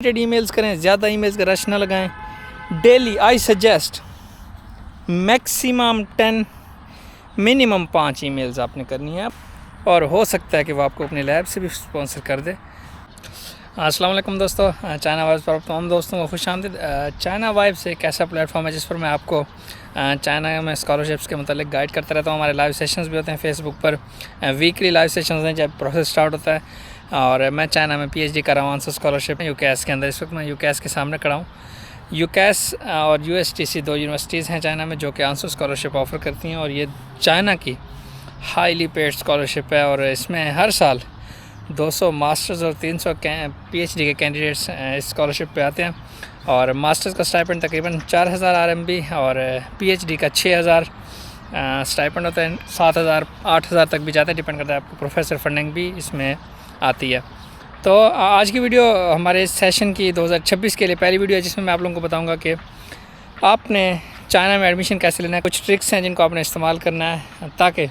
Emails करें, ज़्यादा emails का रश ना लगाएं। Daily I suggest maximum 10 minimum 5 emails आपने करनी है, और हो सकता है कि वो आपको अपने लैब से भी स्पॉन्सर कर दे। अस्सलाम वालेकुम दोस्तों, चाइना वाइब्स पर तमाम दोस्तों को खुश आमदीद। चाइना वाइब्स एक ऐसा प्लेटफॉर्म है जिस पर मैं आपको चाइना में स्कॉलरशिप्स के मतलब गाइड करता रहता हूँ। हमारे लाइव सेशंस भी होते हैं फेसबुक पर, वीकली लाइव सेशंस हैं जब प्रोसेस स्टार्ट होता है। और मैं चाइना में PhD कर रहा हूँ आंसर स्कॉलरशिप यूकेएस के अंदर। इस वक्त मैं यूकेएस के सामने खड़ा हूँ। यूकेएस और USTC 2 यूनिवर्सिटीज़ हैं चाइना में जो कि आंसर स्कॉलरशिप ऑफ़र करती हैं, और ये चाइना की हाईली पेड स्कॉलरशिप है। और इसमें हर साल 200 मास्टर्स और 300 PhD के कैंडिडेट्स इस स्कॉलरशिप पे आते हैं। और मास्टर्स का स्टाइपेंड तकरीबन 4000 RMB और PhD का 6000 स्टाइपेंड होता है। 7000 8000 तक भी जाता है, डिपेंड करता है, आपको प्रोफेसर फंडिंग भी इसमें आती है। तो आज की वीडियो हमारे इस सेशन की 2026 के लिए पहली वीडियो है, जिसमें मैं आप लोगों को बताऊंगा कि आपने चाइना में एडमिशन कैसे लेना है। कुछ ट्रिक्स हैं जिनको आपने इस्तेमाल करना है ताकि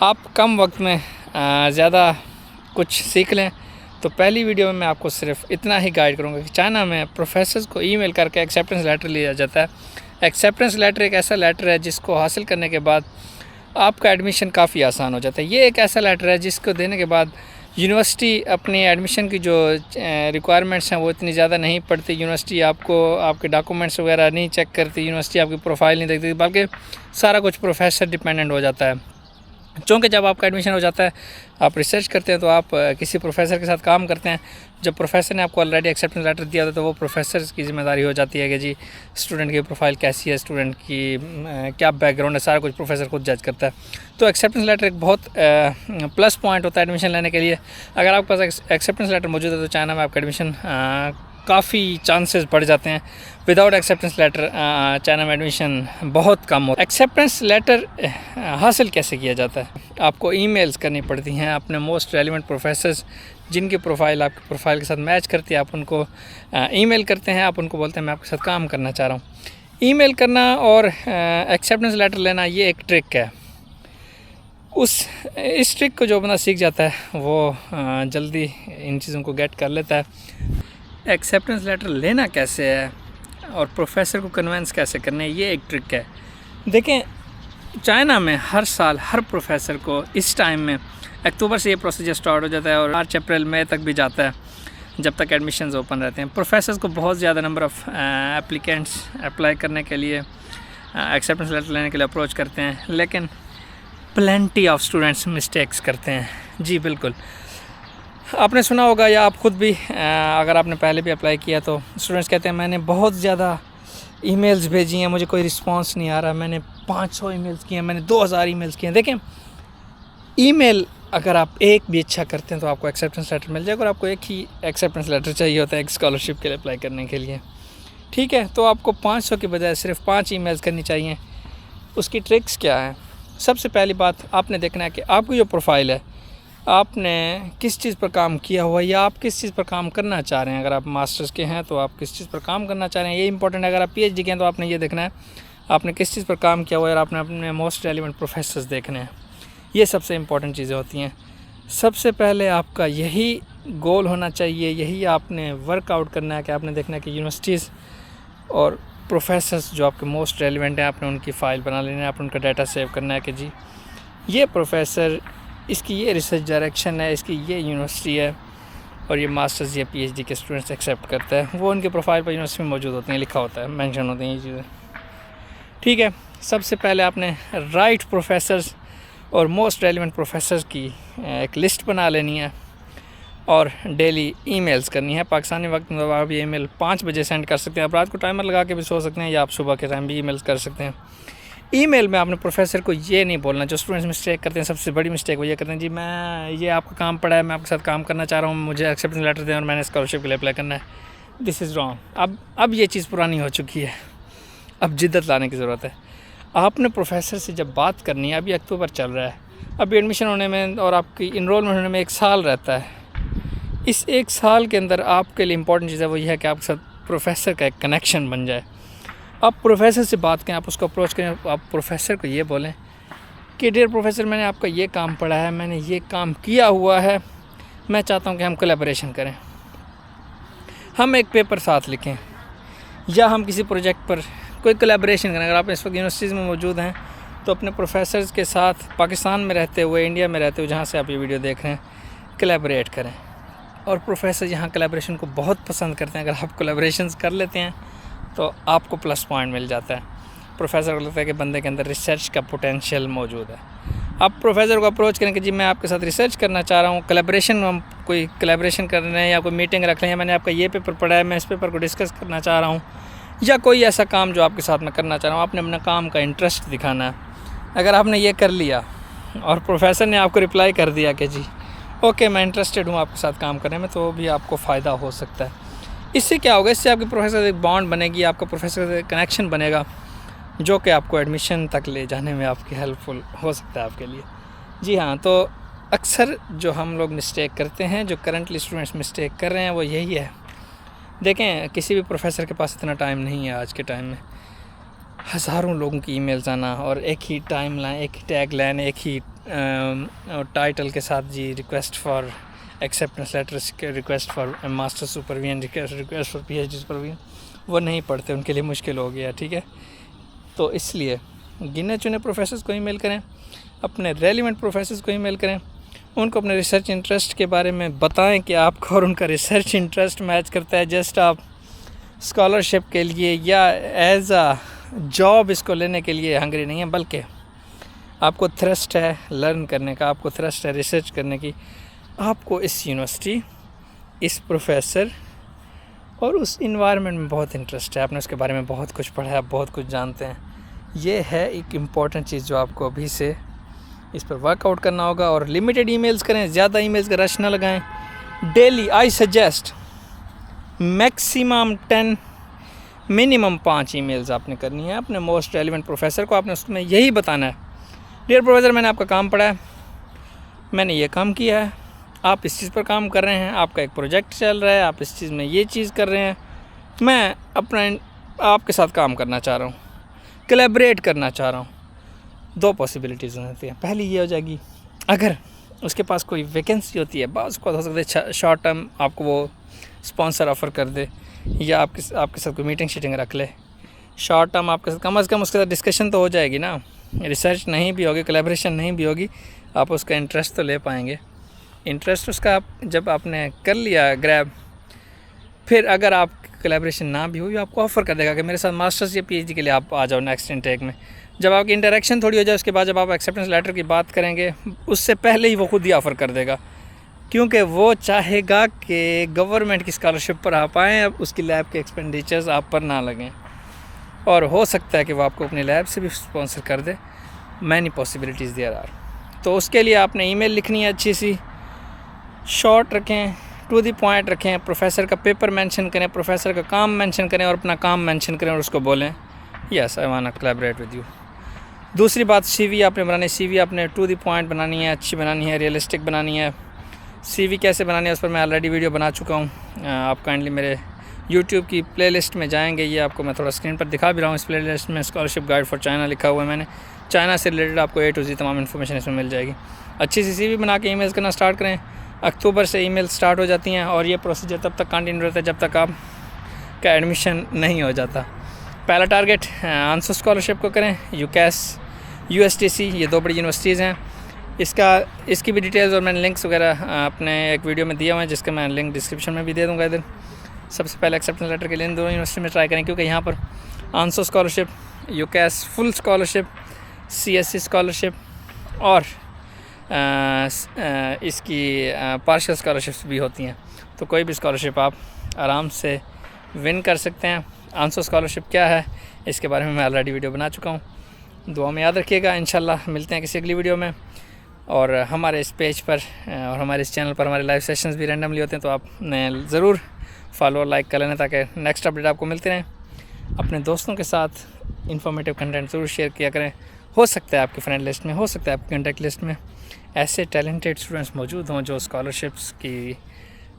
आप कम वक्त में ज़्यादा कुछ सीख लें। तो पहली वीडियो में मैं आपको सिर्फ इतना ही गाइड करूंगा कि चाइना में प्रोफेसर्स को ईमेल करके एक्सेप्टेंस लेटर लिया जाता है। एक्सेप्टेंस लेटर एक ऐसा लेटर है जिसको हासिल करने के बाद आपका एडमिशन काफ़ी आसान हो जाता है। ये एक ऐसा लेटर है जिसको देने के बाद यूनिवर्सिटी अपनी एडमिशन की जो रिक्वायरमेंट्स हैं वो इतनी ज़्यादा नहीं पड़ती। यूनिवर्सिटी आपको आपके डॉक्यूमेंट्स वगैरह नहीं चेक करती, यूनिवर्सिटी आपकी प्रोफाइल नहीं देखती, बल्कि सारा कुछ प्रोफेसर डिपेंडेंट हो जाता है। चूँकि जब आपका एडमिशन हो जाता है, आप रिसर्च करते हैं तो आप किसी प्रोफेसर के साथ काम करते हैं। जब प्रोफेसर ने आपको ऑलरेडी एक्सेप्टेंस लेटर दिया था तो वो प्रोफेसर की ज़िम्मेदारी हो जाती है कि जी स्टूडेंट की प्रोफाइल कैसी है, स्टूडेंट की क्या बैकग्राउंड है, सारा कुछ प्रोफेसर खुद जज करता है। तो एक्सेप्टेंस लेटर एक बहुत प्लस पॉइंट होता है एडमिशन लेने के लिए। अगर आपके पास एक्सेप्टेंस लेटर मौजूद है तो चाइना में आपका एडमिशन काफ़ी चांसेस बढ़ जाते हैं। विदाउट एक्सेप्टेंस लेटर चाइना में एडमिशन बहुत कम होता है। एक्सेप्टेंस लेटर हासिल कैसे किया जाता है? आपको ईमेल्स करनी पड़ती हैं अपने मोस्ट रेलिवेंट प्रोफेसर्स जिनकी प्रोफाइल आपकी प्रोफाइल के साथ मैच करती है। आप उनको ईमेल करते हैं, आप उनको बोलते हैं मैं आपके साथ काम करना चाह रहा हूँ। ईमेल करना और एक्सेप्टेंस लेटर लेना ये एक ट्रिक है। इस ट्रिक को जो बंदा सीख जाता है वो जल्दी इन चीज़ों को गेट कर लेता है। एक्सेप्टेंस लेटर लेना कैसे है और प्रोफेसर को कन्विंस कैसे करना है, ये एक ट्रिक है। देखें, चाइना में हर साल हर प्रोफेसर को इस टाइम में अक्टूबर से ये प्रोसीजर स्टार्ट हो जाता है और मार्च अप्रैल मई तक भी जाता है, जब तक एडमिशन्स ओपन रहते हैं। प्रोफेसर्स को बहुत ज़्यादा नंबर ऑफ़ एप्लीकेंट्स अप्लाई करने के लिए एक्सेप्टेंस लेटर लेने के लिए अप्रोच करते हैं, लेकिन प्लेंटी ऑफ स्टूडेंट्स मिस्टेक्स करते हैं। जी बिल्कुल, आपने सुना होगा या आप ख़ुद भी अगर आपने पहले भी अप्लाई किया तो स्टूडेंट्स कहते हैं मैंने बहुत ज़्यादा ईमेल्स भेजी हैं, मुझे कोई रिस्पांस नहीं आ रहा, मैंने 500 ईमेल्स किए हैं, मैंने 2000 ईमेल्स किए हैं। देखें, ईमेल अगर आप एक भी अच्छा करते हैं तो आपको एक्सेप्टेंस लेटर मिल जाएगा, और आपको एक ही एक्सेप्टेंस लेटर चाहिए होता है एक स्कॉलरशिप के लिए अप्लाई करने के लिए। ठीक है, तो आपको 500 के बजाय सिर्फ 5 ईमेल्स करनी चाहिए। उसकी ट्रिक्स क्या है? सबसे पहली बात आपने देखना है कि आपकी जो प्रोफाइल है, आपने किस चीज़ पर काम किया हुआ है या आप किस चीज़ पर काम करना चाह रहे हैं। अगर आप मास्टर्स के हैं तो आप किस चीज़ पर काम करना चाह रहे हैं, ये इंपॉर्टेंट है। अगर आप PhD के हैं तो आपने ये देखना है आपने किस चीज़ पर काम किया हुआ है, और आपने अपने मोस्ट रेलिवेंट प्रोफेसर्स देखने हैं। ये सबसे इंपॉर्टेंट चीज़ें होती हैं। सबसे पहले आपका यही गोल होना चाहिए, यही आपने वर्कआउट करना है कि आपने देखना है कि यूनिवर्सिटीज़ और प्रोफेसर्स जो आपके मोस्ट रेलिवेंट हैं, आपने उनकी फ़ाइल बना लेना है, आपने उनका डाटा सेव करना है कि जी ये प्रोफेसर, इसकी ये रिसर्च डायरेक्शन है, इसकी ये यूनिवर्सिटी है, और ये मास्टर्स या PhD के स्टूडेंट्स एक्सेप्ट करता है। वो उनके प्रोफाइल पर यूनिवर्सिटी में मौजूद होती हैं, लिखा होता है, मेंशन होती हैं ये चीज़ें। ठीक है, सबसे पहले आपने राइट प्रोफेसर्स और मोस्ट रेलिवेंट प्रोफेसर्स की एक लिस्ट बना लेनी है और डेली ईमेल्स करनी है। पाकिस्तानी वक्त में आप ये ईमेल 5 बजे सेंड कर सकते हैं। आप रात को टाइमर लगा के भी सो सकते हैं, या आप सुबह के टाइम भी ईमेल्स कर सकते हैं। ईमेल में आपने प्रोफेसर को ये नहीं बोलना, जो स्टूडेंट्स मिस्टेक करते हैं, सबसे बड़ी मिस्टेक वो ये करते हैं, जी मैं ये आपका काम पड़ा है, मैं आपके साथ काम करना चाह रहा हूँ, मुझे एक्सेप्टेंस लेटर दें और मैंने स्कॉलरशिप के लिए अप्लाई करना है। This is wrong. अब ये चीज़ पुरानी हो चुकी है, अब जिद्दत लाने की ज़रूरत है। आपने प्रोफेसर से जब बात करनी है, अभी अक्टूबर चल रहा है, अभी एडमिशन होने में और आपकी इनरोलमेंट होने में 1 साल रहता है। इस 1 साल के अंदर आपके लिए इंपॉर्टेंट चीज़ है वो ये है कि आपके साथ प्रोफेसर का एक कनेक्शन बन जाए। आप प्रोफेसर से बात करें, आप उसको अप्रोच करें, आप प्रोफेसर को ये बोलें कि डियर प्रोफेसर, मैंने आपका ये काम पढ़ा है, मैंने ये काम किया हुआ है, मैं चाहता हूँ कि हम कोलैबोरेशन करें। हम एक पेपर साथ लिखें या हम किसी प्रोजेक्ट पर कोई कोलैबोरेशन करें। अगर आप इस वक्त यूनिवर्सिटीज़ में मौजूद हैं तो अपने प्रोफेसर्स के साथ पाकिस्तान में रहते हुए, इंडिया में रहते हुए, जहाँ से आप ये वीडियो देख रहे हैं, कोलैबोरेट करें। और प्रोफेसर यहाँ कोलैबोरेशन को बहुत पसंद करते हैं। अगर आप कोलैबोरेशंस कर लेते हैं तो आपको प्लस पॉइंट मिल जाता है। प्रोफेसर को लगता है कि बंदे के अंदर रिसर्च का पोटेंशियल मौजूद है। आप प्रोफेसर को अप्रोच करें कि जी मैं आपके साथ रिसर्च करना चाह रहा हूँ, कोलैबोरेशन, हम कोई कोलैबोरेशन कर रहे हैं या कोई मीटिंग रख लें, या मैंने आपका ये पेपर पढ़ा है, मैं इस पेपर को डिस्कस करना चाह रहा हूँ, या कोई ऐसा काम जो आपके साथ मैं करना चाह रहा हूँ। आपने अपना काम का इंटरेस्ट दिखाना है। अगर आपने ये कर लिया और प्रोफेसर ने आपको रिप्लाई कर दिया कि जी ओके मैं इंटरेस्टेड हूँ आपके साथ काम करने में, तो भी आपको फ़ायदा हो सकता है। इससे क्या होगा, इससे आपके प्रोफेसर से एक बॉन्ड बनेगी, आपका प्रोफेसर से कनेक्शन बनेगा, जो कि आपको एडमिशन तक ले जाने में आपकी हेल्पफुल हो सकता है आपके लिए। जी हाँ, तो अक्सर जो हम लोग मिस्टेक करते हैं, जो करंटली स्टूडेंट्स मिस्टेक कर रहे हैं, वो यही है। देखें, किसी भी प्रोफेसर के पास इतना टाइम नहीं है आज के टाइम में। हज़ारों लोगों की ईमेल्स आना और एक ही टाइम लाइन, एक ही टैग लाइन, एक ही टाइटल के साथ, जी request for acceptance letters, request for master supervision, request for PhD supervision, वो नहीं पढ़ते, उनके लिए मुश्किल हो गया। ठीक है, तो इसलिए गिने चुने प्रोफेसर्स को ईमेल करें, अपने रेलिवेंट प्रोफेसर्स को ईमेल करें, उनको अपने रिसर्च इंटरेस्ट के बारे में बताएं कि आपको और उनका रिसर्च इंटरेस्ट मैच करता है। जस्ट आप स्कॉलरशिप के लिए या एज आ जॉब इसको लेने के लिए हंगरी नहीं है, बल्कि आपको थ्रस्ट है लर्न करने का, आपको थ्रस्ट है रिसर्च करने की, आपको इस यूनिवर्सिटी, इस प्रोफेसर और उस इन्वायरमेंट में बहुत इंटरेस्ट है, आपने उसके बारे में बहुत कुछ पढ़ा है, आप बहुत कुछ जानते हैं। ये है एक इम्पॉर्टेंट चीज़ जो आपको अभी से इस पर वर्कआउट करना होगा। और लिमिटेड ईमेल्स करें, ज़्यादा ईमेल्स का रश ना लगाएं। Daily I suggest maximum 10, minimum 5 emails आपने करनी है अपने मोस्ट रेलिवेंट प्रोफेसर को। आपने उसमें यही बताना है, डियर प्रोफेसर, मैंने आपका काम पढ़ा है, मैंने ये काम किया है, आप इस चीज़ पर काम कर रहे हैं, आपका एक प्रोजेक्ट चल रहा है, आप इस चीज़ में ये चीज़ कर रहे हैं, मैं अपना आपके साथ काम करना चाह रहा हूँ, कोलैबोरेट करना चाह रहा हूँ। 2 पॉसिबिलिटीज़ होती हैं। पहली ये हो जाएगी, अगर उसके पास कोई वैकेंसी होती है, बाज़ को हो सकता है शॉर्ट टर्म आपको वो स्पॉन्सर ऑफ़र कर दे, या आपके साथ कोई मीटिंग शीटिंग रख ले। शॉर्ट टर्म आपके साथ कम से कम उसके साथ डिस्कशन तो हो जाएगी ना, रिसर्च नहीं भी होगी, कोलैबोरेशन नहीं भी होगी, आप उसका इंटरेस्ट तो ले पाएंगे। इंटरेस्ट उसका आप जब आपने कर लिया ग्रैब, फिर अगर आप कोलैबोरेशन ना भी हुई, आपको ऑफ़र कर देगा कि मेरे साथ मास्टर्स या PhD के लिए आप आ जाओ नेक्स्ट इनटेक में। जब आपकी इंटरेक्शन थोड़ी हो जाए, उसके बाद जब आप एक्सेप्टेंस लेटर की बात करेंगे, उससे पहले ही वो खुद ही ऑफ़र कर देगा, क्योंकि वो चाहेगा कि गवर्नमेंट की स्कॉलरशिप पर आप आएँ, अब उसकी लैब के एक्सपेंडिचर्स आप पर ना लगें। और हो सकता है कि वो आपको अपनी लैब से भी स्पॉन्सर कर दे। Many possibilities there are. तो उसके लिए आपने ईमेल लिखनी है अच्छी सी, शॉर्ट रखें, टू द पॉइंट रखें, प्रोफेसर का पेपर मेंशन करें, प्रोफेसर का काम मेंशन करें और अपना काम मेंशन करें और उसको बोलें yes I want to collaborate with you. दूसरी बात, CV आपने बनानी, CV आपने टू द पॉइंट बनानी है, अच्छी बनानी है, रियलिस्टिक बनानी है। CV कैसे बनानी है उस पर मैं ऑलरेडी वीडियो बना चुका हूँ। आप काइंडली मेरे YouTube की प्लेलिस्ट में जाएंगे, ये आपको मैं थोड़ा स्क्रीन पर दिखा भी रहा हूँ। इस प्लेलिस्ट में स्कॉलरशिप गाइड फॉर चाइना लिखा हुआ है मैंने। चाइना से रिलेटेड आपको A to Z तमाम इन्फॉर्मेशन इसमें मिल जाएगी। अच्छी सी CV बना के ईमेल्स करना स्टार्ट करें। अक्टूबर से ईमेल स्टार्ट हो जाती हैं और ये प्रोसीजर तब तक कंटिन्यू रहता है जब तक आप का एडमिशन नहीं हो जाता। पहला टारगेट आंसर स्कॉलरशिप को करें, UCAS, USTC, ये 2 बड़ी यूनिवर्सिटीज़ हैं। इसकी भी डिटेल्स और मैंने लिंक्स वगैरह अपने एक वीडियो में दिया हुआ है, जिसका मैं लिंक डिस्क्रिप्शन में भी दे दूँगा इधर। सबसे पहले एक्सेप्टेंस लेटर के लिए इन दोनों यूनिवर्सिटी में ट्राई करें, क्योंकि यहाँ पर answer scholarship, UCAS full scholarship, CSC scholarship और इसकी पार्शियल स्कॉलरशिप्स भी होती हैं। तो कोई भी स्कॉलरशिप आप आराम से विन कर सकते हैं। आंसर स्कॉलरशिप क्या है इसके बारे में मैं ऑलरेडी वीडियो बना चुका हूँ। दुआ में याद रखिएगा। इंशाल्लाह मिलते हैं किसी अगली वीडियो में। और हमारे इस पेज पर और हमारे इस चैनल पर हमारे लाइव सेशंस भी रैंडमली होते हैं, तो आपने ज़रूर फॉलो और लाइक कर लेना ताकि नेक्स्ट अपडेट आपको मिलते रहें। अपने दोस्तों के साथ इन्फॉर्मेटिव कंटेंट ज़रूर शेयर किया करें। हो सकता है आपकी फ्रेंड लिस्ट में, हो सकता है आपकी कॉन्टैक्ट लिस्ट में ऐसे टैलेंटेड स्टूडेंट्स मौजूद हों जो स्कॉलरशिप्स की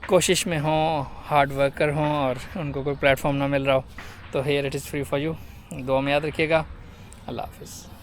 कोशिश में हों, हार्ड वर्कर हों और उनको कोई प्लेटफॉर्म ना मिल रहा हो। तो here it is free for you. दुआ में याद रखिएगा। अल्लाह हाफ़िज़।